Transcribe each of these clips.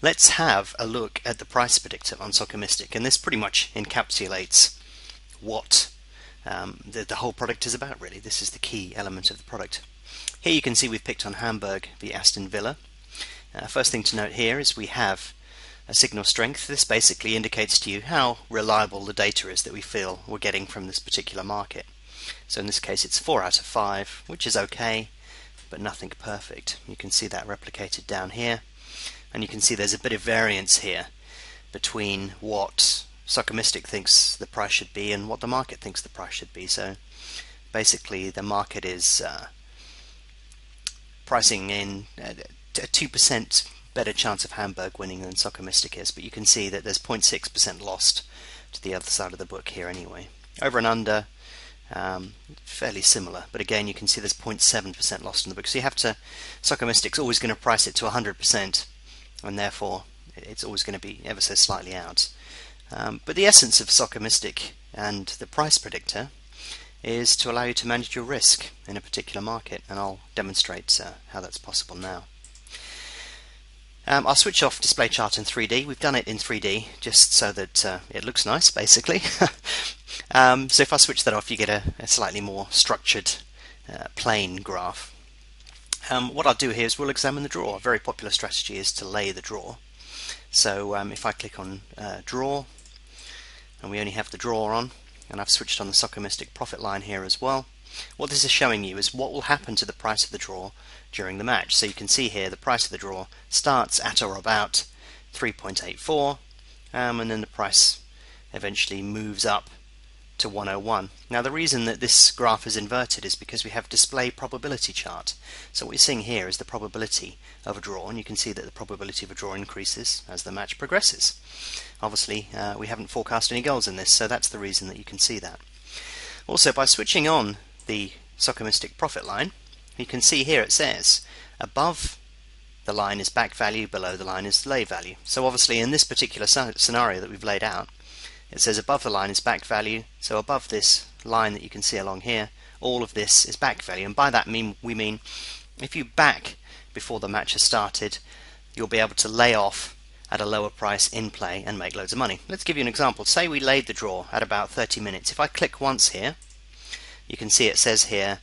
Let's have a look at the price predictor on Stochastic, and this pretty much encapsulates what the whole product is about, really. This is the key element of the product. Here you can see we've picked on Hamburg v Aston Villa. First thing to note here is we have a signal strength. This basically indicates to you how reliable the data is that we feel we're getting from this particular market. So in this case it's 4 out of 5, which is okay, but nothing perfect. You can see that replicated down here, and you can see there's a bit of variance here between what Stochastic thinks the price should be and what the market thinks the price should be. So basically the market is pricing in a 2% better chance of Hamburg winning than Stochastic is, but you can see that there's 0.6% lost to the other side of the book here anyway. Over and under, fairly similar, but again you can see there's 0.7% lost in the book. So you have to, Stochastic's always going to price it to 100%, and therefore it's always going to be ever so slightly out. But the essence of Stochastic and the price predictor is to allow you to manage your risk in a particular market, and I'll demonstrate how that's possible now. I'll switch off display chart in 3D. We've done it in 3D just so that it looks nice, basically. So if I switch that off, you get a slightly more structured, plain graph. What I'll do here is we'll examine the draw. A very popular strategy is to lay the draw. So if I click on draw, and we only have the draw on, and I've switched on the Stochastic profit line here as well, what this is showing you is what will happen to the price of the draw during the match. So you can see here the price of the draw starts at or about 3.84, and then the price eventually moves up to 101. Now the reason that this graph is inverted is because we have display probability chart. So what you're seeing here is the probability of a draw, and you can see that the probability of a draw increases as the match progresses. Obviously we haven't forecast any goals in this, so that's the reason that you can see that. Also, by switching on the Stochastic profit line, you can see here it says above the line is back value, below the line is lay value. So obviously in this particular scenario that we've laid out, it says above the line is back value, so above this line that you can see along here, all of this is back value, and by that we mean if you back before the match has started, you'll be able to lay off at a lower price in play and make loads of money. Let's give you an example. Say we laid the draw at about 30 minutes. If I click once here, you can see it says here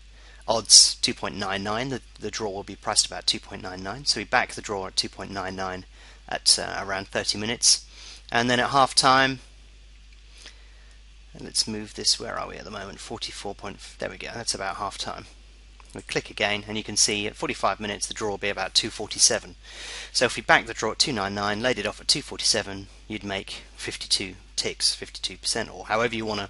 odds 2.99. The draw will be priced about 2.99. So we back the draw at 2.99 at around 30 minutes. And then at half time, and let's move this, where are we at the moment? 44 point, there we go, that's about half time. We click again and you can see at 45 minutes the draw will be about 247. So if we back the draw at 299, laid it off at 247, you'd make 52 ticks, 52%, or however you want to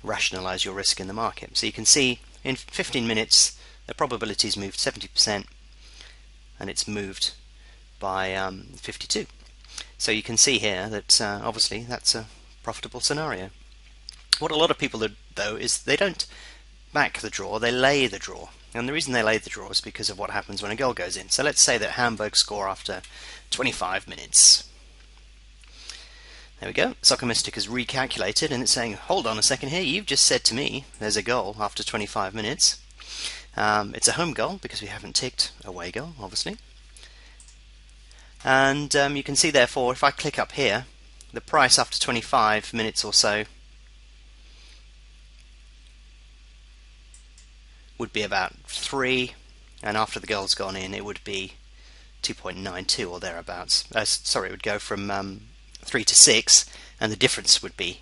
rationalize your risk in the market. So you can see in 15 minutes the probability's moved 70% and it's moved by 52. So you can see here that obviously that's a profitable scenario. What a lot of people do, though, is they don't back the draw, they lay the draw. And the reason they lay the draw is because of what happens when a goal goes in. So let's say that Hamburg score after 25 minutes. There we go. Stochastic has recalculated and it's saying, hold on a second here, you've just said to me there's a goal after 25 minutes. It's a home goal because we haven't ticked away goal, obviously. And you can see therefore if I click up here, the price after 25 minutes or so would be about 3, and after the goal's gone in it would be 2.92 or thereabouts. Sorry, it would go from 3 to 6, and the difference would be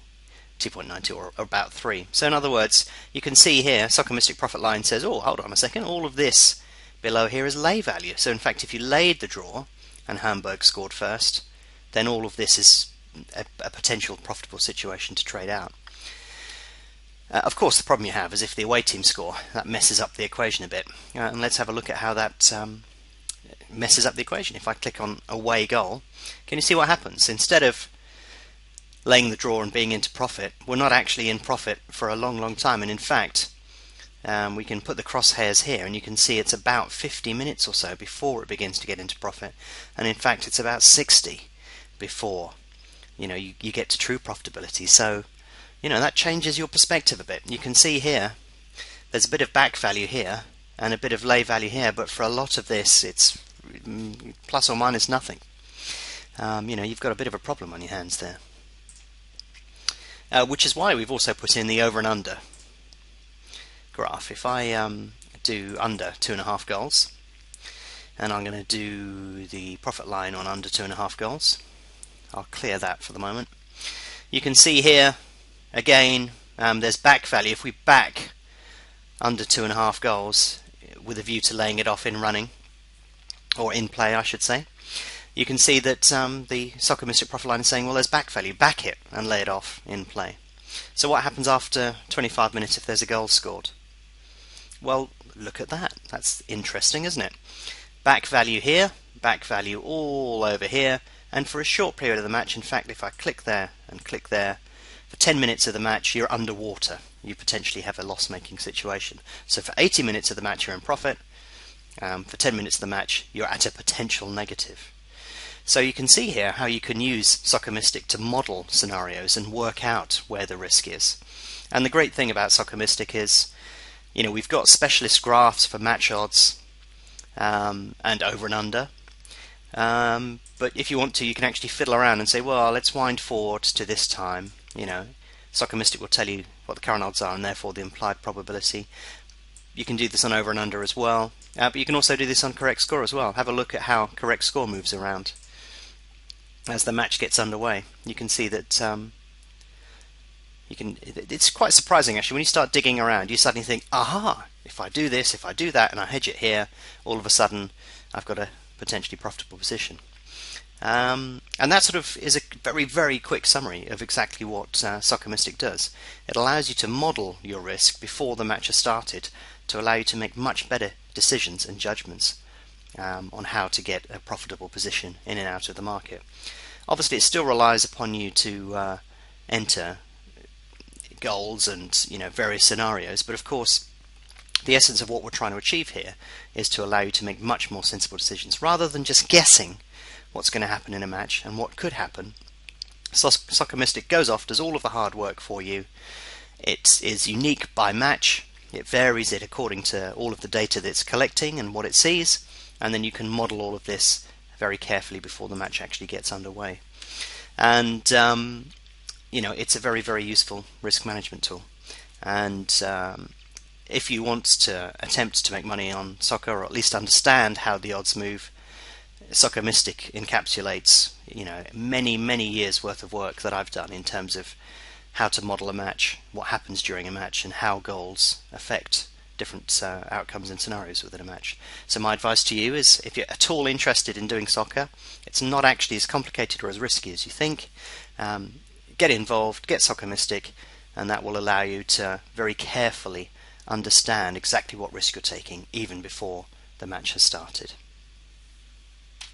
2.92 or about 3. So in other words, you can see here Stochastic profit line says, oh, hold on a second, all of this below here is lay value. So in fact if you laid the draw and Hamburg scored first, then all of this is a potential profitable situation to trade out. Of course the problem you have is if the away team score, that messes up the equation a bit. And let's have a look at how that messes up the equation. If I click on away goal, can you see what happens? Instead of laying the draw and being into profit, we're not actually in profit for a long time, and in fact we can put the crosshairs here and you can see it's about 50 minutes or so before it begins to get into profit, and in fact it's about 60 before you get to true profitability. So that changes your perspective a bit. You can see here there's a bit of back value here and a bit of lay value here, but for a lot of this it's plus or minus nothing. you've got a bit of a problem on your hands there. Which is why we've also put in the over and under graph. If I do under 2.5 goals, and I'm going to do the profit line on under 2.5 goals, I'll clear that for the moment. You can see here again there's back value. If we back under 2.5 goals with a view to laying it off in running, or in play I should say, you can see that the Soccer Mystic profit line is saying, well, there's back value, back it and lay it off in play. So what happens after 25 minutes if there's a goal scored? Well, look at that. That's interesting, isn't it? Back value here, back value all over here, and for a short period of the match, in fact, if I click there and click there, for 10 minutes of the match you're underwater. You potentially have a loss-making situation. So for 80 minutes of the match you're in profit, for 10 minutes of the match you're at a potential negative. So you can see here how you can use Soccer Mystic to model scenarios and work out where the risk is. And the great thing about Soccer Mystic is, we've got specialist graphs for match odds and over and under. But if you want to, you can actually fiddle around and say, well, let's wind forward to this time. Soccer Mystic will tell you what the current odds are and therefore the implied probability. You can do this on over and under as well, but you can also do this on correct score as well. Have a look at how correct score moves around as the match gets underway. You can see that it's quite surprising actually when you start digging around. You suddenly think, aha, if I do this, if I do that, and I hedge it here, all of a sudden I've got a potentially profitable position. And that sort of is a very, very quick summary of exactly what Soccer Mystic does. It allows you to model your risk before the match has started to allow you to make much better decisions and judgments on how to get a profitable position in and out of the market. Obviously it still relies upon you to enter goals and various scenarios, but of course the essence of what we're trying to achieve here is to allow you to make much more sensible decisions rather than just guessing what's going to happen in a match and what could happen. Soccer Mystic goes off, does all of the hard work for you. It is unique by match. It varies it according to all of the data that it's collecting and what it sees, and then you can model all of this very carefully before the match actually gets underway. And it's a very, very useful risk management tool. And if you want to attempt to make money on soccer, or at least understand how the odds move, Soccer Mystic encapsulates many, many years worth of work that I've done in terms of how to model a match, what happens during a match, and how goals affect different outcomes and scenarios within a match. So my advice to you is, if you're at all interested in doing soccer, it's not actually as complicated or as risky as you think. Get involved, get Soccer Mystic, and that will allow you to very carefully understand exactly what risk you're taking even before the match has started.